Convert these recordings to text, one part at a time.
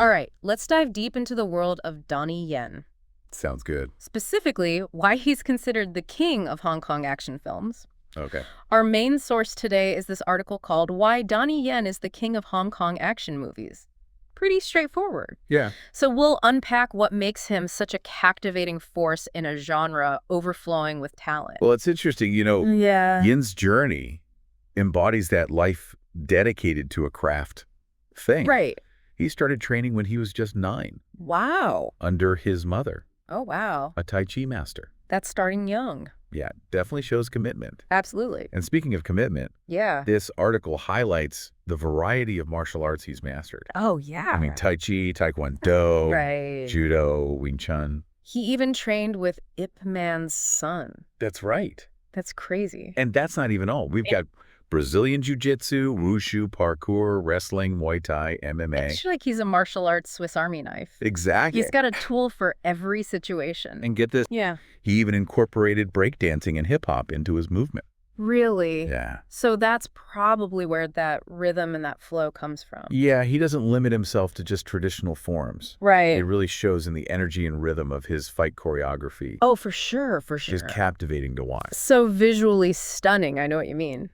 All right, let's dive deep into the world of Donnie Yen. Sounds good. Specifically, why he's considered the king of Hong Kong action films. Okay. Our main source today is this article called Why Donnie Yen is the King of Hong Kong Action Movies. Pretty straightforward. Yeah. So we'll unpack what makes him such a captivating force in a genre overflowing with talent. Well, it's interesting, Yeah. Yin's journey embodies that life dedicated to a craft thing. Right. He started training when he was just 9, Wow. under his mother, Oh, wow. a Tai Chi master. That's starting young. Yeah, definitely shows commitment. Absolutely. And speaking of commitment, Yeah. this article highlights the variety of martial arts he's mastered. Oh, yeah. I mean, Tai Chi, Taekwondo, Right. Judo, Wing Chun. He even trained with Ip Man's son. That's right. That's crazy. And that's not even all. We've got Brazilian Jiu-Jitsu, Wushu, parkour, wrestling, Muay Thai, MMA. It's like he's a martial arts Swiss Army knife. Exactly. He's got a tool for every situation. And get this, Yeah. he even incorporated breakdancing and hip-hop into his movement. Really? Yeah. So that's probably where that rhythm and that flow comes from. Yeah, he doesn't limit himself to just traditional forms. Right. It really shows in the energy and rhythm of his fight choreography. Oh, for sure, for sure. It's captivating to watch. So visually stunning, I know what you mean.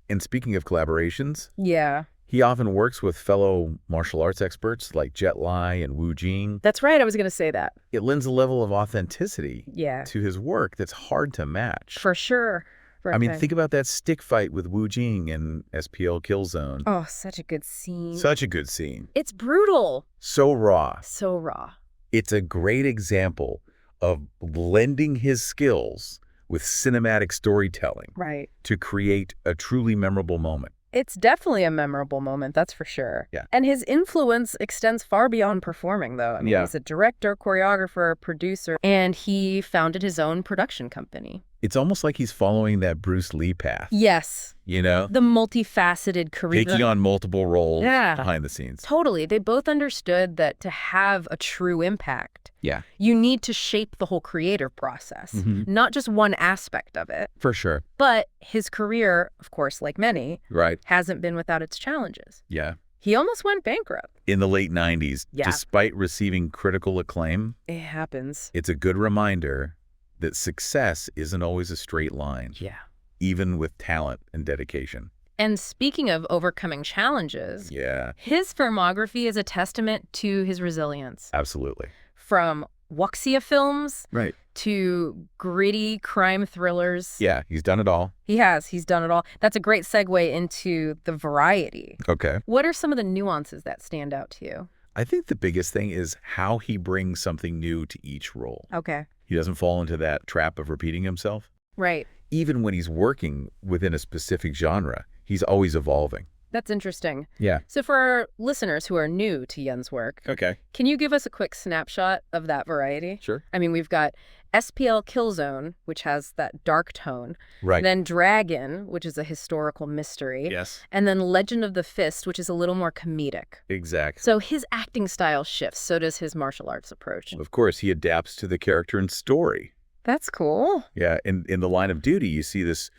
And speaking of collaborations, Yeah. he often works with fellow martial arts experts like Jet Li and Wu Jing. That's right, I was going to say that. It lends a level of authenticity Yeah. to his work that's hard to match. For sure. I mean, think about that stick fight with Wu Jing in SPL Killzone. Oh, such a good scene. Such a good scene. It's brutal. So raw. So raw. It's a great example of blending his skills with cinematic storytelling Right. to create a truly memorable moment. It's definitely a memorable moment, that's for sure. Yeah. And his influence extends far beyond performing, though. I mean, Yeah. he's a director, choreographer, producer, and he founded his own production company. It's almost like he's following that Bruce Lee path, Yes. you know? The multifaceted career. Taking on multiple roles Yeah. behind the scenes. Totally. They both understood that to have a true impact, Yeah, you need to shape the whole creative process, not just one aspect of it. for sure. But his career, of course, like many, Right. hasn't been without its challenges. Yeah. He almost went bankrupt. In the late 90s, Yeah. despite receiving critical acclaim, It happens. it's a good reminder that success isn't always a straight line, Yeah. even with talent and dedication. And speaking of overcoming challenges, Yeah, his filmography is a testament to his resilience. absolutely. From wuxia films Right. to gritty crime thrillers. Yeah, he's done it all. He has. He's done it all. That's a great segue into the variety. Okay. What are some of the nuances that stand out to you? I think the biggest thing is how he brings something new to each role. Okay. He doesn't fall into that trap of repeating himself. Right. Even when he's working within a specific genre, he's always evolving. That's interesting. Yeah. So for our listeners who are new to Yen's work, Okay. can you give us a quick snapshot of that variety? Sure. I mean, we've got SPL Killzone, which has that dark tone. Right. Then Dragon, which is a historical mystery. Yes. And then Legend of the Fist, which is a little more comedic. Exactly. So his acting style shifts, so does his martial arts approach. Of course, he adapts to the character and story. That's cool. Yeah. In the Line of Duty, you see this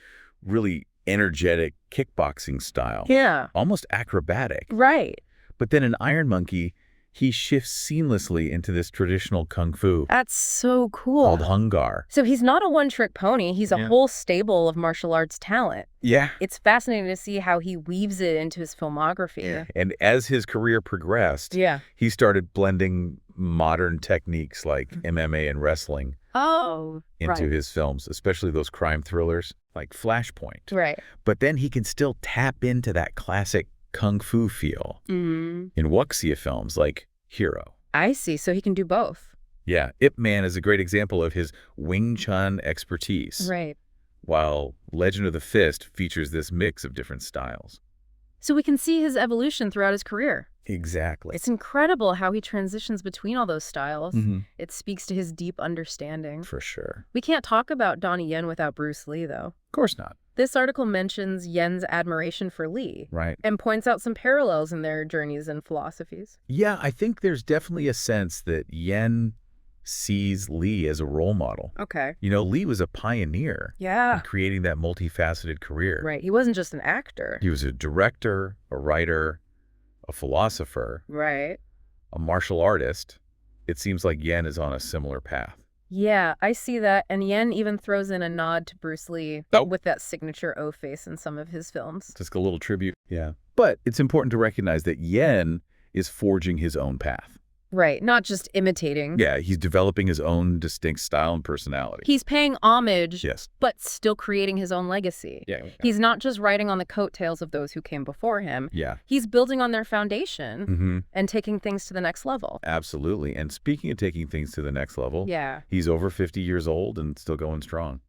really energetic kickboxing style. Yeah. Almost acrobatic. Right. But then in Iron Monkey, he shifts seamlessly into this traditional kung fu That's so cool. called Hungar. So he's not a one-trick pony. He's a whole stable of martial arts talent. Yeah. It's fascinating to see how he weaves it into his filmography. And as his career progressed, Yeah. he started blending modern techniques like MMA and wrestling Oh, into his films, especially those crime thrillers like Flashpoint. right. But then he can still tap into that classic kung fu feel Mm-hmm. in wuxia films like Hero. I see. So he can do both. Yeah, Ip Man is a great example of his Wing Chun expertise, Right. while Legend of the Fist features this mix of different styles. So we can see his evolution throughout his career. Exactly. It's incredible how he transitions between all those styles. Mhm. It speaks to his deep understanding. For sure. We can't talk about Donnie Yen without Bruce Lee, though. Of course not. This article mentions Yen's admiration for Lee Right. and points out some parallels in their journeys and philosophies. Yeah, I think there's definitely a sense that Yen sees Lee as a role model. Okay. You know, Lee was a pioneer in Yeah. creating that multifaceted career. Right. He wasn't just an actor. He was a director, a writer, a philosopher, Right. a martial artist, it seems like Yen is on a similar path. Yeah, I see that. And Yen even throws in a nod to Bruce Lee Oh. with that signature O face in some of his films. Just a little tribute. Yeah. But it's important to recognize that Yen is forging his own path. Right, not just imitating. Yeah, he's developing his own distinct style and personality. He's paying homage, Yes. but still creating his own legacy. Yeah. He's not just riding on the coattails of those who came before him. Yeah. He's building on their foundation Mm-hmm. and taking things to the next level. Absolutely. And speaking of taking things to the next level, Yeah. he's over 50 years old and still going strong.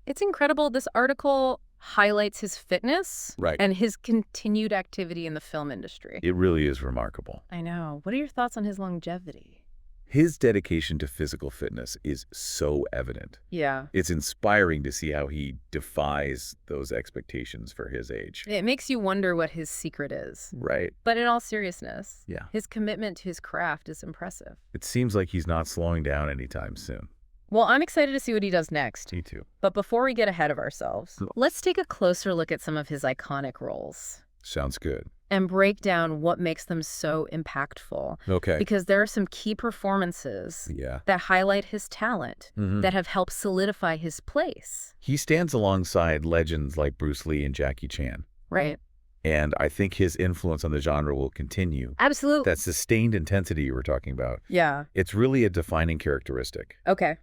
It's incredible. This article highlights his fitness Right. and his continued activity in the film industry. It really is remarkable. I know. What are your thoughts on his longevity? His dedication to physical fitness is so evident. Yeah. It's inspiring to see how he defies those expectations for his age. It makes you wonder what his secret is. Right. But in all seriousness, Yeah. his commitment to his craft is impressive. It seems like he's not slowing down anytime soon. Well, I'm excited to see what he does next. Me too. But before we get ahead of ourselves, let's take a closer look at some of his iconic roles Sounds good. and break down what makes them so impactful. Okay. Because there are some key performances Yeah. that highlight his talent, Mhm. that have helped solidify his place. He stands alongside legends like Bruce Lee and Jackie Chan. Right. And I think his influence on the genre will continue. Absolutely. That sustained intensity you were talking about, Yeah. it's really a defining characteristic. Okay.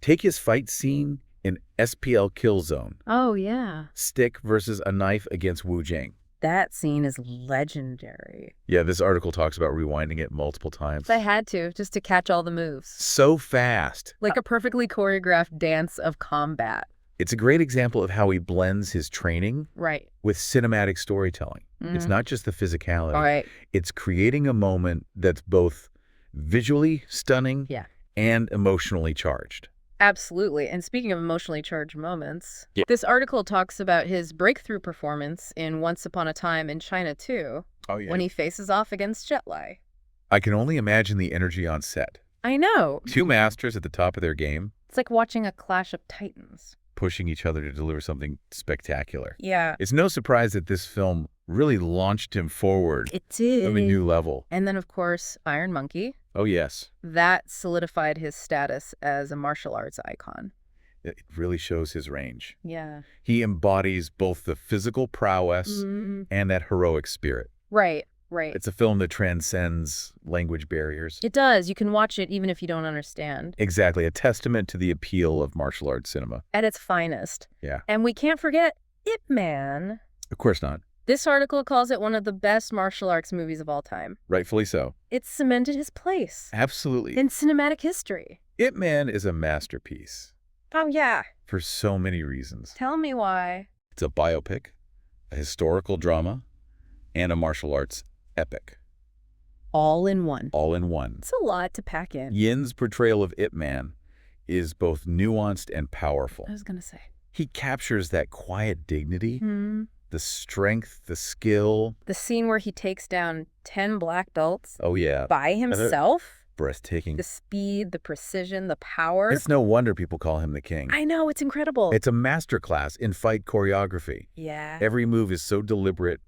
Take his fight scene in SPL Killzone. Oh, yeah. Stick versus a knife against Wu Jing. That scene is legendary. Yeah, this article talks about rewinding it multiple times. I had to, just to catch all the moves. So fast. Like a perfectly choreographed dance of combat. It's a great example of how he blends his training Right. with cinematic storytelling. It's Mhm. not just the physicality. All right. It's creating a moment that's both visually stunning Yeah. and emotionally charged. Absolutely. And speaking of emotionally charged moments, Yeah. this article talks about his breakthrough performance in Once Upon a Time in China 2, Oh, yeah. when he faces off against Jet Li. I can only imagine the energy on set. I know. Two masters at the top of their game, It's like watching a clash of titans. pushing each other to deliver something spectacular. Yeah. It's no surprise that this film really launched him forward It did. to a new level. And then, of course, Iron Monkey. Oh, yes. That solidified his status as a martial arts icon. It really shows his range. Yeah. He embodies both the physical prowess Mhm. and that heroic spirit. Right. Right. It's a film that transcends language barriers. It does. You can watch it even if you don't understand. Exactly, a testament to the appeal of martial arts cinema. At its finest. Yeah. And we can't forget Ip Man. Of course not. This article calls it one of the best martial arts movies of all time. Rightfully so. It cemented his place Absolutely. in cinematic history. Ip Man is a masterpiece Oh, yeah. for so many reasons. Tell me why. It's a biopic, a historical drama, and a martial arts epic, All in one. all in one. It's a lot to pack in. Yin's portrayal of Ip Man is both nuanced and powerful. I was going to say. He captures that quiet dignity, Hmm. the strength, the skill. The scene where he takes down 10 black belts Oh, yeah. by himself. Breathtaking. The speed, the precision, the power. It's no wonder people call him the king. I know, it's incredible. It's a masterclass in fight choreography. Yeah. Every move is so deliberate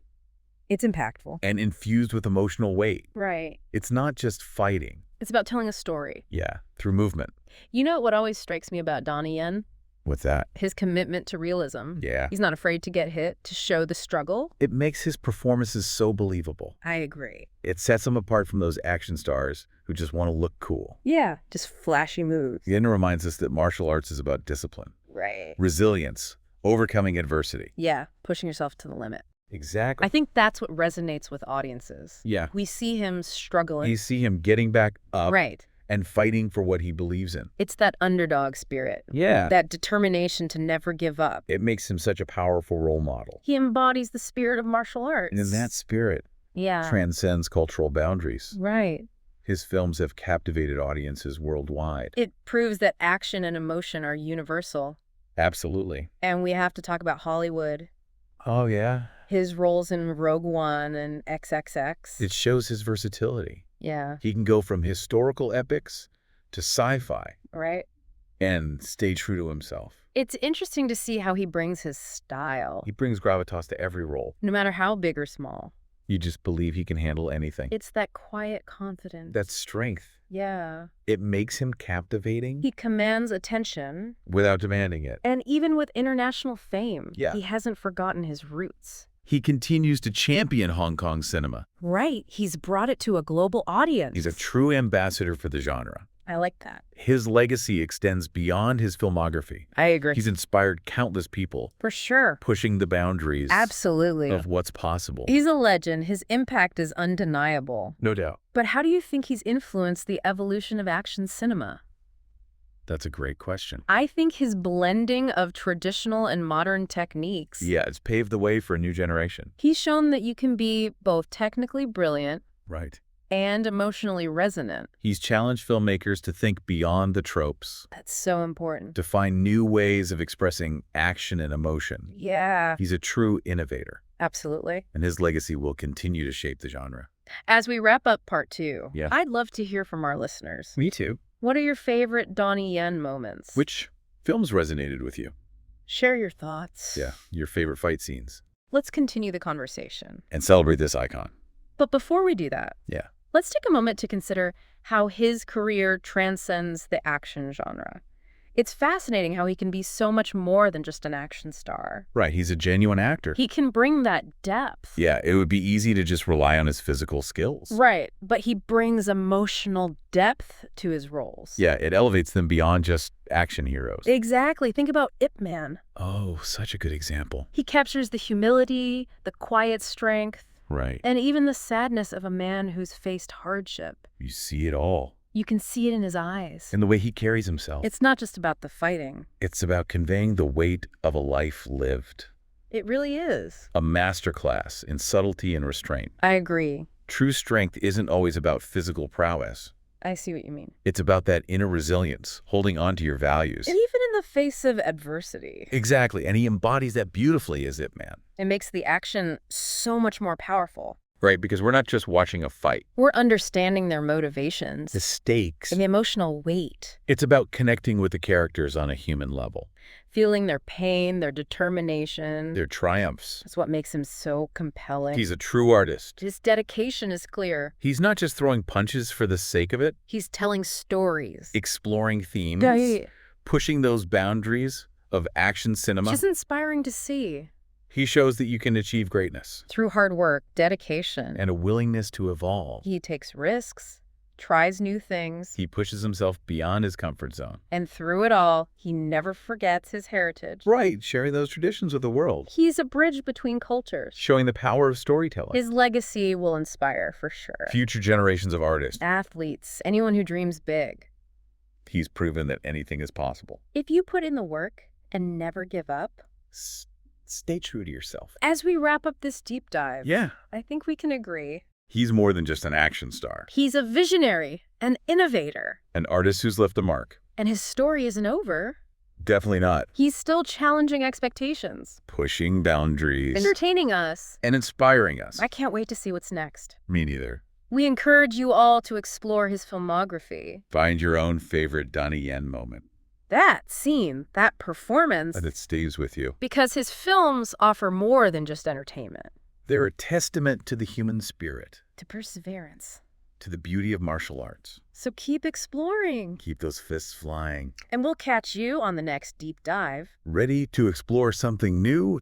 It's impactful. and infused with emotional weight. Right. It's not just fighting. It's about telling a story. Yeah, through movement. You know what always strikes me about Donnie Yen? What's that? His commitment to realism. Yeah. He's not afraid to get hit, to show the struggle. It makes his performances so believable. I agree. It sets him apart from those action stars who just want to look cool. Yeah. Just flashy moves. Yen reminds us that martial arts is about discipline, Right. resilience, overcoming adversity. Yeah. Pushing yourself to the limit. Exactly. I think that's what resonates with audiences. Yeah. We see him struggling. You see him getting back up Right. and fighting for what he believes in. It's that underdog spirit. Yeah. That determination to never give up. It makes him such a powerful role model. He embodies the spirit of martial arts. And that spirit Yeah. transcends cultural boundaries. Right. His films have captivated audiences worldwide. It proves that action and emotion are universal. Absolutely. And we have to talk about Hollywood. Oh, yeah. His roles in Rogue One and XXX. It shows his versatility. Yeah. He can go from historical epics to sci-fi Right? and stay true to himself. It's interesting to see how he brings his style, He brings gravitas to every role. no matter how big or small. You just believe he can handle anything. It's that quiet confidence. That's strength. Yeah. It makes him captivating He commands attention. without demanding it. And even with international fame, Yeah. he hasn't forgotten his roots. He continues to champion Hong Kong cinema. Right. He's brought it to a global audience. He's a true ambassador for the genre. I like that. His legacy extends beyond his filmography. I agree. He's inspired countless people, For sure. pushing the boundaries Absolutely. of what's possible. He's a legend. His impact is undeniable. No doubt. But how do you think he's influenced the evolution of action cinema? That's a great question. I think his blending of traditional and modern techniques. Yeah, it's paved the way for a new generation. He's shown that you can be both technically brilliant Right. and emotionally resonant. He's challenged filmmakers to think beyond the tropes, That's so important. to find new ways of expressing action and emotion. Yeah, He's a true innovator, absolutely. and his legacy will continue to shape the genre. As we wrap up part 2, Yeah. I'd love to hear from our listeners. Me too. What are your favorite Donnie Yen moments? Which films resonated with you? Share your thoughts. Yeah, your favorite fight scenes. Let's continue the conversation. And celebrate this icon. But before we do that, Yeah. let's take a moment to consider how his career transcends the action genre. It's fascinating how he can be so much more than just an action star. Right, he's a genuine actor. He can bring that depth. Yeah, it would be easy to just rely on his physical skills. Right, but he brings emotional depth to his roles. Yeah, it elevates them beyond just action heroes. Exactly. Think about Ip Man. Oh, such a good example. He captures the humility, the quiet strength, Right. and even the sadness of a man who's faced hardship. You see it all You can see it in his eyes. in the way he carries himself. It's not just about the fighting. It's about conveying the weight of a life lived. It really is. A masterclass in subtlety and restraint. I agree. True strength isn't always about physical prowess. I see what you mean. It's about that inner resilience, holding on to your values. And even in the face of adversity, Exactly, and he embodies that beautifully as Ip Man. it makes the action so much more powerful. Right, because we're not just watching a fight. We're understanding their motivations The stakes. and the emotional weight, It's about connecting with the characters on a human level. feeling their pain, their determination. Their triumphs. That's what makes him so compelling. He's a true artist. His dedication is clear. He's not just throwing punches for the sake of it, He's telling stories. exploring themes, Yeah. pushing those boundaries of action cinema. Which is inspiring to see. He shows that you can achieve greatness Through hard work, dedication, and a willingness to evolve. he takes risks, tries new things, He pushes himself beyond his comfort zone. and through it all, he never forgets his heritage. Right, sharing those traditions with the world, He's a bridge between cultures. showing the power of storytelling. His legacy will inspire, for sure. Future generations of artists. Athletes, anyone who dreams big. He's proven that anything is possible. If you put in the work and never give up. Stay true to yourself. As we wrap up this deep dive, Yeah. I think we can agree. He's more than just an action star. He's a visionary, an innovator, An artist who's left a mark. and his story isn't over. Definitely not. He's still challenging expectations, Pushing boundaries. entertaining us. And inspiring us. I can't wait to see what's next. Me neither. We encourage you all to explore his filmography. Find your own favorite Donnie Yen moment. That scene, that performance, And it stays with you. because his films offer more than just entertainment. They're a testament to the human spirit, To perseverance. to the beauty of martial arts. So keep exploring. Keep those fists flying. And we'll catch you on the next deep dive. Ready to explore something new